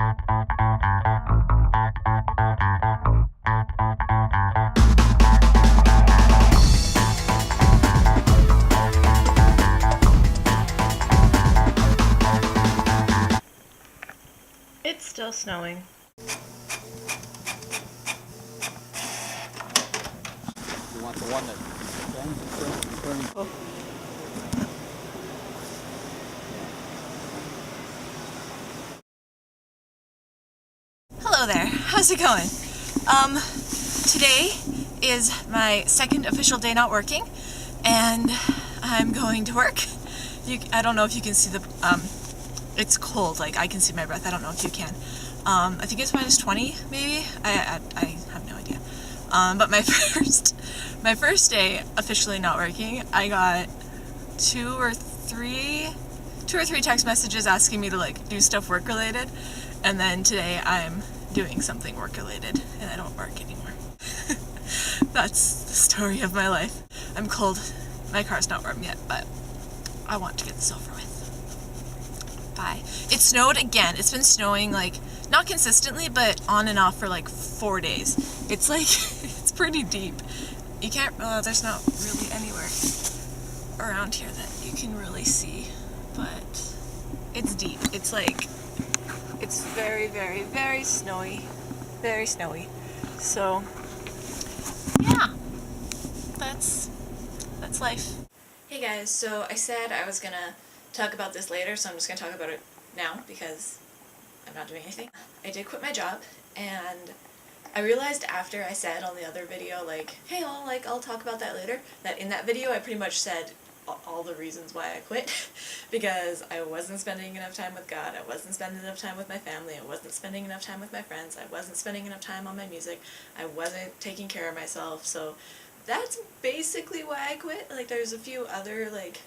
It's still snowing. You want the one that bends and turns? Oh. Hello there, how's it going? Today is my second official day not working, and I'm going to work. I don't know if you can see the, it's cold, like I can see my breath, I don't know if you can. I think it's minus 20, maybe? I have no idea. But my first day officially not working, I got two or three text messages asking me to like do stuff work related, and then today I'm doing something work related and I don't work anymore. That's the story of my life. I'm cold, my car's not warm yet, but I want to get this over with. Bye. It snowed again. It's been snowing like not consistently, but on and off for like 4 days. It's like it's pretty deep. You can't, there's not really anywhere around here that you can really see, but it's deep. It's like, it's very, very, very snowy. Very snowy. So, yeah, that's life. Hey guys, so I said I was gonna talk about this later, so I'm just gonna talk about it now because I'm not doing anything. I did quit my job, and I realized after I said on the other video, like, hey, I'll talk about that later, that in that video I pretty much said all the reasons why I quit, because I wasn't spending enough time with God, I wasn't spending enough time with my family, I wasn't spending enough time with my friends, I wasn't spending enough time on my music, I wasn't taking care of myself, so that's basically why I quit. Like, there's a few other, like,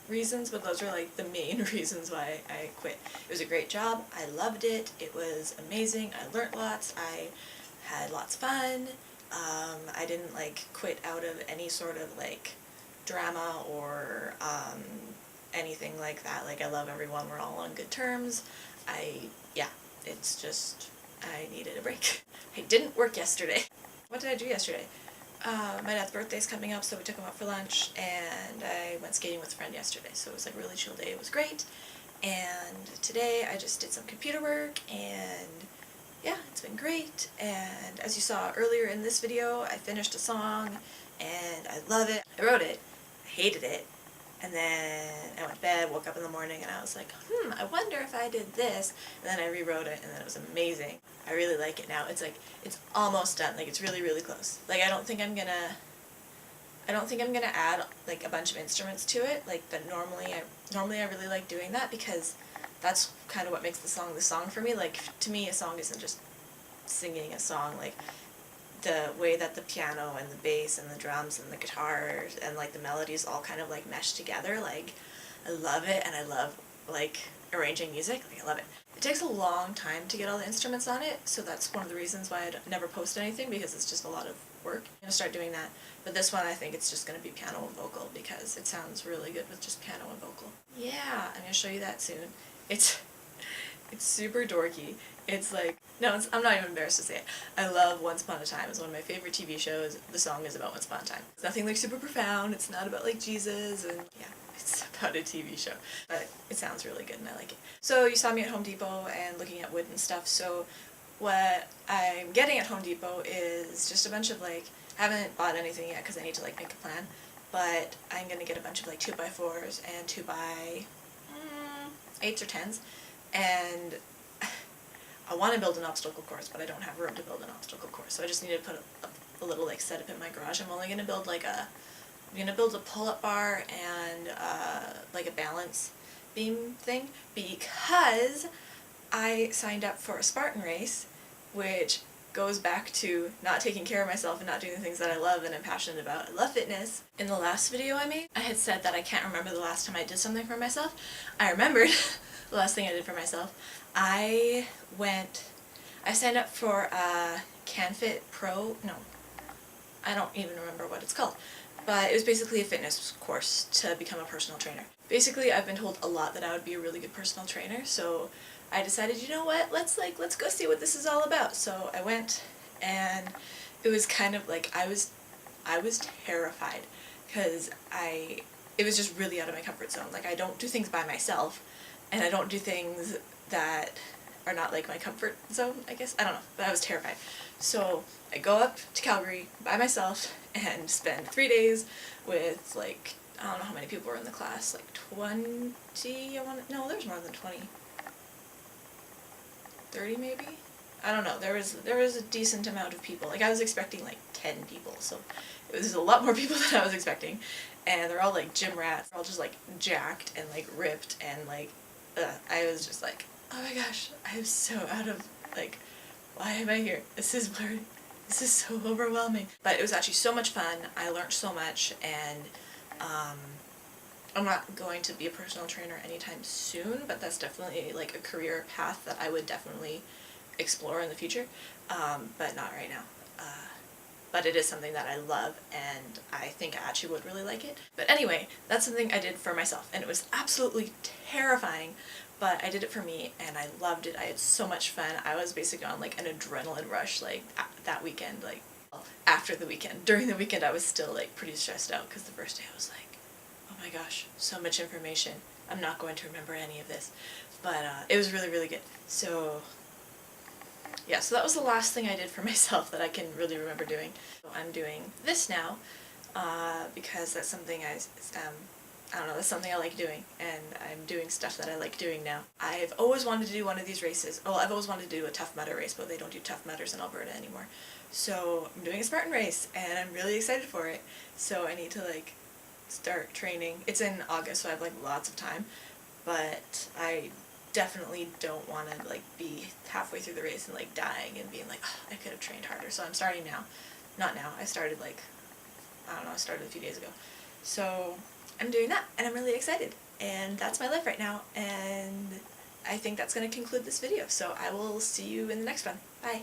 reasons, but those are, like, the main reasons why I quit. It was a great job, I loved it, it was amazing, I learnt lots, I had lots of fun, I didn't, like, quit out of any sort of, like, drama or anything like that. Like, I love everyone, we're all on good terms. Yeah, it's just, I needed a break. I didn't work yesterday. What did I do yesterday? My dad's birthday's coming up, so we took him out for lunch, and I went skating with a friend yesterday, so it was like a really chill day, it was great. And today I just did some computer work, and yeah, it's been great. And as you saw earlier in this video, I finished a song, and I love it. I wrote it, I hated it, and then I went to bed, woke up in the morning, and I was like, I wonder if I did this, and then I rewrote it, and then it was amazing. I really like it now. It's like, it's almost done, like it's really, really close. Like, I don't think I'm gonna add like a bunch of instruments to it, like that normally I really like doing that, because that's kind of what makes the song for me. Like, to me, a song isn't just singing a song, like, the way that the piano and the bass and the drums and the guitar and like the melodies all kind of like mesh together, like, I love it, and I love like arranging music, like, I love it. It takes a long time to get all the instruments on it, so that's one of the reasons why I never post anything, because it's just a lot of work. I'm gonna start doing that, but this one I think it's just gonna be piano and vocal, because it sounds really good with just piano and vocal. Yeah, I'm gonna show you that soon. It's super dorky. It's like, no, I'm not even embarrassed to say it. I love Once Upon a Time. It's one of my favorite TV shows. The song is about Once Upon a Time. It's nothing like super profound. It's not about like Jesus, and yeah, it's about a TV show. But it sounds really good and I like it. So you saw me at Home Depot and looking at wood and stuff. So what I'm getting at Home Depot is just a bunch of like, I haven't bought anything yet because I need to like make a plan, but I'm gonna get a bunch of like 2x4s and 2x8s or 10s, and I want to build an obstacle course, but I don't have room to build an obstacle course, so I just need to put a little like setup in my garage. I'm only gonna build like I'm gonna build a pull-up bar and like a balance beam thing, because I signed up for a Spartan race, which goes back to not taking care of myself and not doing the things that I love and I'm passionate about. I love fitness. In the last video I made, I had said that I can't remember the last time I did something for myself. I remembered the last thing I did for myself. I signed up for a CanFit Pro, no, I don't even remember what it's called, but it was basically a fitness course to become a personal trainer. Basically, I've been told a lot that I would be a really good personal trainer, so I decided, you know what, let's go see what this is all about. So I went, and it was kind of like I was terrified, because it was just really out of my comfort zone. Like, I don't do things by myself, and I don't do things that are not like my comfort zone, I guess. I don't know, but I was terrified. So I go up to Calgary by myself and spend 3 days with, like, I don't know how many people were in the class, like 20, no, there's more than 20. 30 maybe? I don't know, there was a decent amount of people. Like, I was expecting like 10 people, so it was a lot more people than I was expecting. And they're all like gym rats, they're all just like jacked and like ripped, and like, I was just like, oh my gosh, I'm so out of, like, why am I here? This is so overwhelming. But it was actually so much fun. I learned so much, and I'm not going to be a personal trainer anytime soon, but that's definitely like a career path that I would definitely explore in the future, but not right now. But it is something that I love, and I think I actually would really like it. But anyway, that's something I did for myself, and it was absolutely terrifying, but I did it for me, and I loved it. I had so much fun. I was basically on like an adrenaline rush, like that weekend, like after the weekend. During the weekend I was still like pretty stressed out, because the first day I was like, oh my gosh, so much information. I'm not going to remember any of this. But it was really, really good. So yeah, so that was the last thing I did for myself that I can really remember doing. So I'm doing this now, because that's something I don't know, that's something I like doing, and I'm doing stuff that I like doing now. I've always wanted to do one of these races. Well, I've always wanted to do a Tough Mudder race, but they don't do Tough Mudders in Alberta anymore. So I'm doing a Spartan race, and I'm really excited for it. So I need to like start training. It's in August, so I have like lots of time, but I definitely don't want to like be halfway through the race and like dying and being like, oh, I could have trained harder. So I'm starting now. Not now, I started like, I don't know, I started a few days ago. So I'm doing that, and I'm really excited, and that's my life right now, and I think that's going to conclude this video. So I will see you in the next one. Bye!